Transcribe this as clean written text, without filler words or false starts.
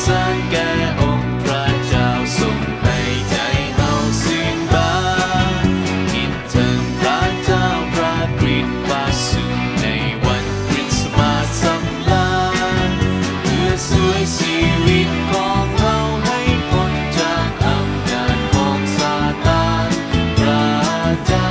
สรรแก่องค์พระเจ้าทรงให้ใจเฮาชื่นบานคิดถึงพระเจ้าพระกริสต์มาสุในวันคริสต์มาสสำราญเพื่อช่วยชีวิตของเฮาให้พ้นจากอำนาจของซาตานพระเจ้า